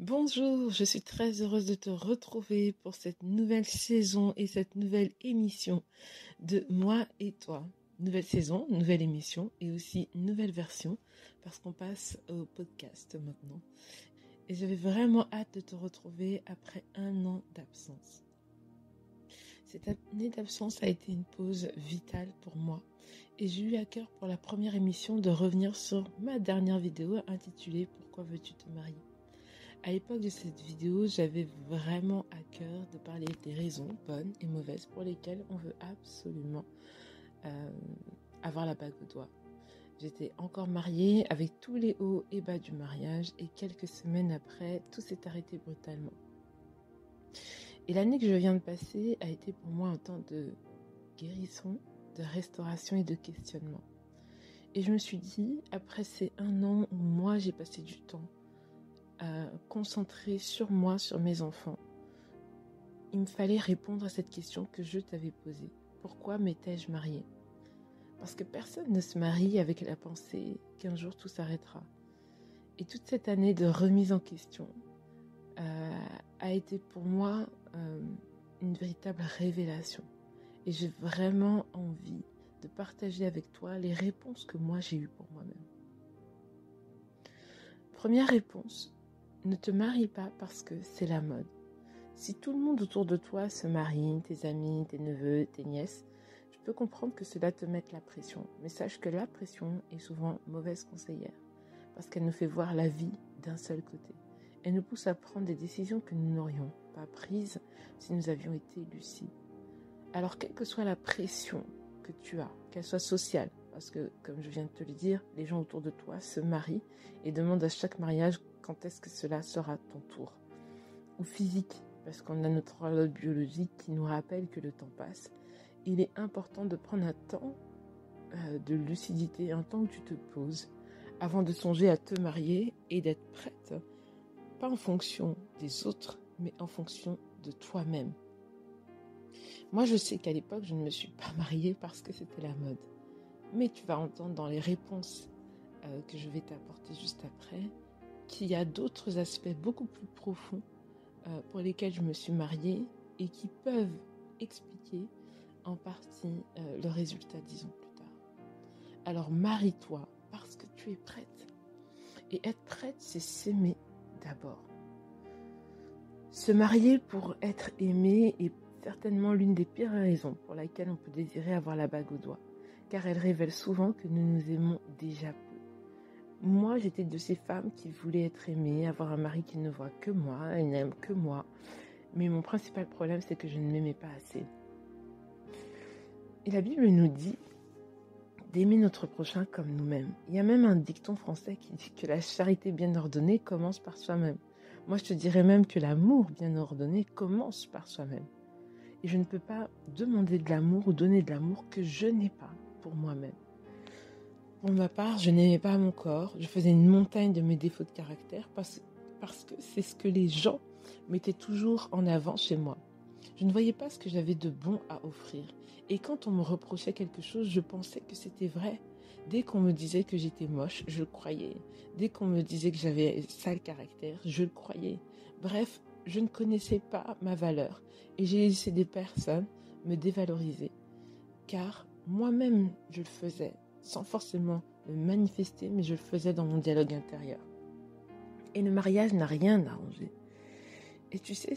Bonjour, je suis très heureuse de te retrouver pour cette nouvelle saison et cette nouvelle émission de Moi et Toi. Nouvelle saison, nouvelle émission et aussi nouvelle version parce qu'on passe au podcast maintenant. Et j'avais vraiment hâte de te retrouver après un an d'absence. Cette année d'absence a été une pause vitale pour moi et j'ai eu à cœur pour la première émission de revenir sur ma dernière vidéo intitulée « Pourquoi veux-tu te marier ?» À l'époque de cette vidéo, j'avais vraiment à cœur de parler des raisons bonnes et mauvaises pour lesquelles on veut absolument avoir la bague au doigt. J'étais encore mariée avec tous les hauts et bas du mariage et quelques semaines après, tout s'est arrêté brutalement. Et l'année que je viens de passer a été pour moi un temps de guérison, de restauration et de questionnement. Et je me suis dit, après ces un an où moi j'ai passé du temps concentrée sur moi, sur mes enfants, il me fallait répondre à cette question que je t'avais posée. Pourquoi m'étais-je mariée ? Parce que personne ne se marie avec la pensée qu'un jour tout s'arrêtera. Et toute cette année de remise en question a été pour moi une véritable révélation. Et j'ai vraiment envie de partager avec toi les réponses que moi j'ai eues pour moi-même. Première réponse, ne te marie pas parce que c'est la mode. Si tout le monde autour de toi se marie, tes amis, tes neveux, tes nièces, je peux comprendre que cela te mette la pression. Mais sache que la pression est souvent mauvaise conseillère parce qu'elle nous fait voir la vie d'un seul côté. Elle nous pousse à prendre des décisions que nous n'aurions pas prises si nous avions été lucides. Alors, quelle que soit la pression que tu as, qu'elle soit sociale, parce que, comme je viens de te le dire, les gens autour de toi se marient et demandent à chaque mariage quand est-ce que cela sera ton tour. Ou physique, parce qu'on a notre horloge biologique qui nous rappelle que le temps passe. Il est important de prendre un temps de lucidité, un temps où tu te poses, avant de songer à te marier et d'être prête, pas en fonction des autres, mais en fonction de toi-même. Moi, je sais qu'à l'époque, je ne me suis pas mariée parce que c'était la mode. Mais tu vas entendre dans les réponses que je vais t'apporter juste après qu'il y a d'autres aspects beaucoup plus profonds pour lesquels je me suis mariée et qui peuvent expliquer en partie le résultat 10 ans plus tard. Alors marie-toi parce que tu es prête. Et être prête, c'est s'aimer d'abord. Se marier pour être aimé est certainement l'une des pires raisons pour laquelle on peut désirer avoir la bague au doigt, car elle révèle souvent que nous nous aimons déjà peu. Moi, j'étais de ces femmes qui voulaient être aimées, avoir un mari qui ne voit que moi, et n'aime que moi. Mais mon principal problème, c'est que je ne m'aimais pas assez. Et la Bible nous dit d'aimer notre prochain comme nous-mêmes. Il y a même un dicton français qui dit que la charité bien ordonnée commence par soi-même. Moi, je te dirais même que l'amour bien ordonné commence par soi-même. Et je ne peux pas demander de l'amour ou donner de l'amour que je n'ai pas pour moi-même. Pour ma part, je n'aimais pas mon corps. Je faisais une montagne de mes défauts de caractère parce que c'est ce que les gens mettaient toujours en avant chez moi. Je ne voyais pas ce que j'avais de bon à offrir. Et quand on me reprochait quelque chose, je pensais que c'était vrai. Dès qu'on me disait que j'étais moche, je le croyais. Dès qu'on me disait que j'avais un sale caractère, je le croyais. Bref, je ne connaissais pas ma valeur. Et j'ai laissé des personnes me dévaloriser. Car moi-même, je le faisais, sans forcément le manifester, mais je le faisais dans mon dialogue intérieur. Et le mariage n'a rien arrangé. Et tu sais,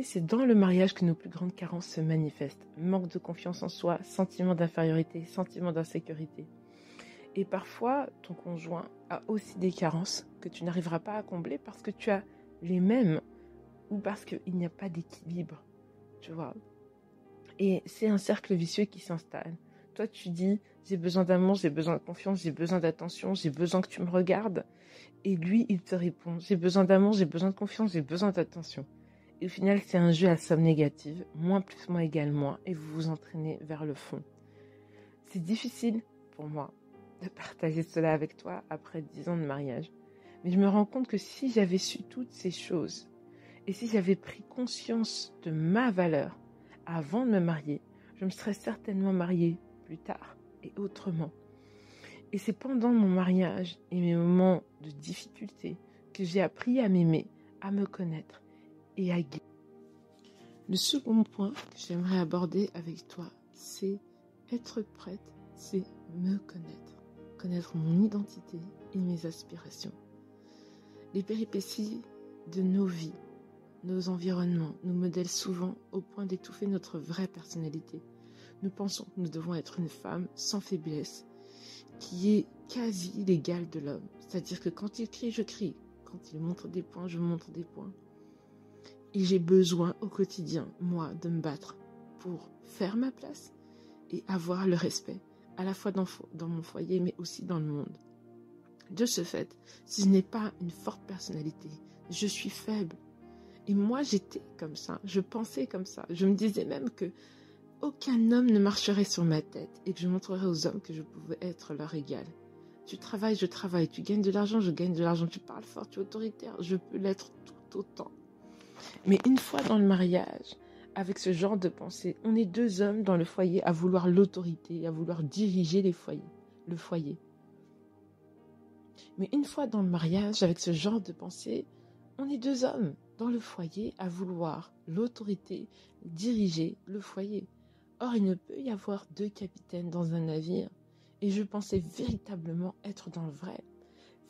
c'est dans le mariage que nos plus grandes carences se manifestent. Manque de confiance en soi, sentiment d'infériorité, sentiment d'insécurité. Et parfois, ton conjoint a aussi des carences que tu n'arriveras pas à combler parce que tu as les mêmes ou parce qu'il n'y a pas d'équilibre, tu vois. Et c'est un cercle vicieux qui s'installe. Toi, tu dis, j'ai besoin d'amour, j'ai besoin de confiance, j'ai besoin d'attention, j'ai besoin que tu me regardes. Et lui, il te répond, j'ai besoin d'amour, j'ai besoin de confiance, j'ai besoin d'attention. Et au final, c'est un jeu à somme négative, moins plus moins égale moins, et vous vous entraînez vers le fond. C'est difficile pour moi de partager cela avec toi après 10 ans de mariage. Mais je me rends compte que si j'avais su toutes ces choses, et si j'avais pris conscience de ma valeur avant de me marier, je me serais certainement mariée plus tard et autrement. Et c'est pendant mon mariage et mes moments de difficulté que j'ai appris à m'aimer, à me connaître et à guérir. Le second point que j'aimerais aborder avec toi, c'est être prête, c'est me connaître. Connaître mon identité et mes aspirations. Les péripéties de nos vies, nos environnements nous modèlent souvent au point d'étouffer notre vraie personnalité. Nous pensons que nous devons être une femme sans faiblesse, qui est quasi l'égale de l'homme. C'est-à-dire que quand il crie, je crie. Quand il montre des points, je montre des points. Et j'ai besoin au quotidien, moi, de me battre pour faire ma place et avoir le respect, à la fois dans mon foyer, mais aussi dans le monde. De ce fait, si je n'ai pas une forte personnalité, je suis faible. Et moi, j'étais comme ça, je pensais comme ça. Je me disais même que aucun homme ne marcherait sur ma tête et que je montrerais aux hommes que je pouvais être leur égal. Tu travailles, je travaille. Tu gagnes de l'argent, je gagne de l'argent. Tu parles fort, tu es autoritaire. Je peux l'être tout autant. Mais une fois dans le mariage, avec ce genre de pensée, on est deux hommes dans le foyer à vouloir l'autorité, à vouloir diriger le foyer. Mais une fois dans le mariage, avec ce genre de pensée, on est deux hommes dans le foyer à vouloir l'autorité, diriger le foyer. Or, il ne peut y avoir deux capitaines dans un navire. Et je pensais véritablement être dans le vrai.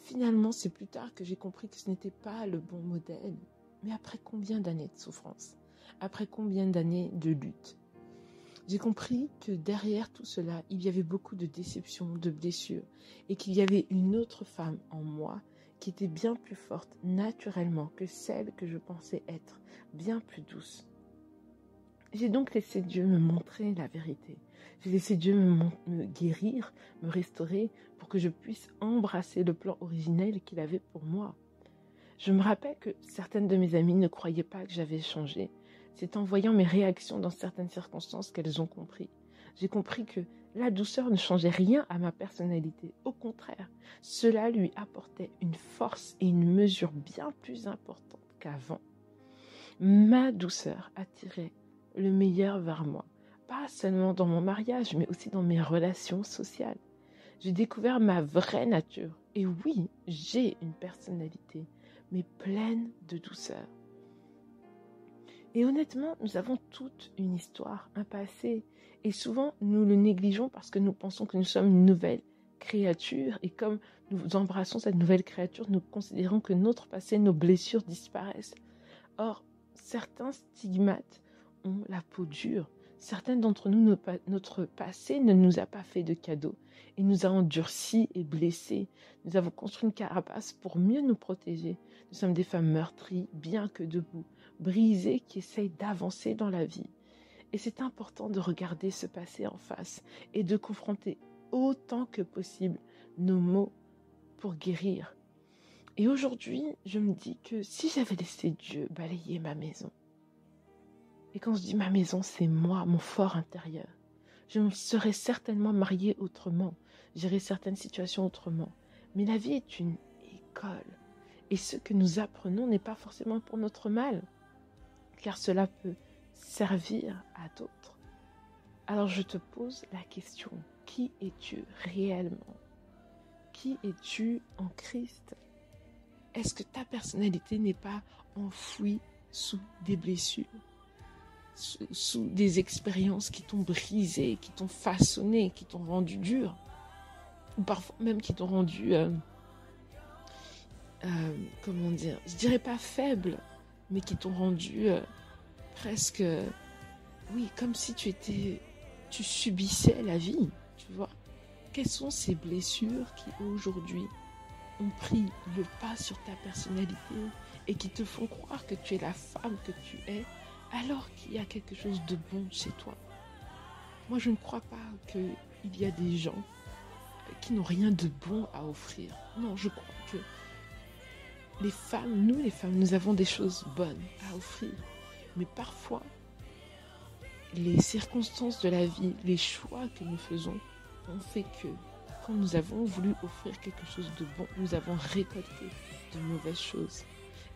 Finalement, c'est plus tard que j'ai compris que ce n'était pas le bon modèle. Mais après combien d'années de souffrance? Après combien d'années de lutte? J'ai compris que derrière tout cela, il y avait beaucoup de déceptions, de blessures, et qu'il y avait une autre femme en moi qui était bien plus forte naturellement que celle que je pensais être, bien plus douce. J'ai donc laissé Dieu me montrer la vérité. J'ai laissé Dieu me guérir, me restaurer, pour que je puisse embrasser le plan originel qu'il avait pour moi. Je me rappelle que certaines de mes amies ne croyaient pas que j'avais changé. C'est en voyant mes réactions dans certaines circonstances qu'elles ont compris. J'ai compris que la douceur ne changeait rien à ma personnalité. Au contraire, cela lui apportait une force et une mesure bien plus importante qu'avant. Ma douceur attirait le meilleur vers moi, pas seulement dans mon mariage, mais aussi dans mes relations sociales. J'ai découvert ma vraie nature. Et oui, j'ai une personnalité, mais pleine de douceur. Et honnêtement, nous avons toute une histoire, un passé. Et souvent, nous le négligeons parce que nous pensons que nous sommes une nouvelle créature. Et comme nous embrassons cette nouvelle créature, nous considérons que notre passé, nos blessures disparaissent. Or, certains stigmates ont la peau dure. Certains d'entre nous, notre passé ne nous a pas fait de cadeaux. Il nous a endurcis et blessés. Nous avons construit une carapace pour mieux nous protéger. Nous sommes des femmes meurtries, bien que debout, brisées, qui essayent d'avancer dans la vie. Et c'est important de regarder ce passé en face et de confronter autant que possible nos maux pour guérir. Et aujourd'hui, je me dis que si j'avais laissé Dieu balayer ma maison, et quand je dis ma maison, c'est moi, mon fort intérieur, je me serais certainement mariée autrement, gérer certaines situations autrement. Mais la vie est une école. Et ce que nous apprenons n'est pas forcément pour notre mal, car cela peut servir à d'autres. Alors je te pose la question, qui es-tu réellement? Qui es-tu en Christ? Est-ce que ta personnalité n'est pas enfouie sous des blessures, sous des expériences qui t'ont brisé, qui t'ont façonné, qui t'ont rendu dur, ou parfois même qui t'ont rendu, comment dire, je dirais pas faible, mais qui t'ont rendu presque, oui, comme si tu subissais la vie, tu vois. Quelles sont ces blessures qui aujourd'hui ont pris le pas sur ta personnalité et qui te font croire que tu es la femme que tu es, alors qu'il y a quelque chose de bon chez toi? Moi, je ne crois pas qu'il y a des gens qui n'ont rien de bon à offrir. Non, je crois que les femmes, nous avons des choses bonnes à offrir. Mais parfois, les circonstances de la vie, les choix que nous faisons, ont fait que quand nous avons voulu offrir quelque chose de bon, nous avons récolté de mauvaises choses.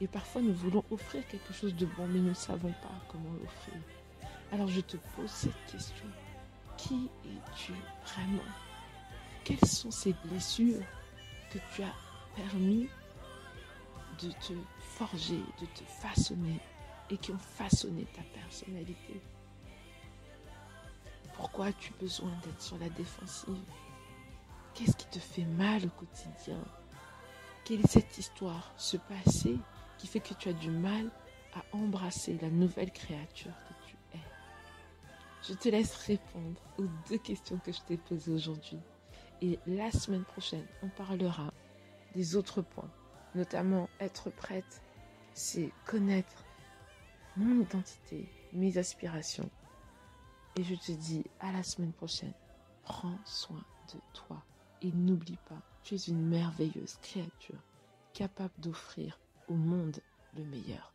Et parfois, nous voulons offrir quelque chose de bon, mais nous ne savons pas comment l'offrir. Alors, je te pose cette question. Qui es-tu vraiment? Quelles sont ces blessures que tu as permis de te forger, de te façonner et qui ont façonné ta personnalité. Pourquoi as-tu besoin d'être sur la défensive? Qu'est-ce qui te fait mal au quotidien? Quelle est cette histoire, ce passé qui fait que tu as du mal à embrasser la nouvelle créature que tu es? Je te laisse répondre aux 2 questions que je t'ai posées aujourd'hui. Et la semaine prochaine, on parlera des autres points, notamment être prête, c'est connaître mon identité, mes aspirations. Et je te dis à la semaine prochaine. Prends soin de toi et n'oublie pas, tu es une merveilleuse créature capable d'offrir au monde le meilleur.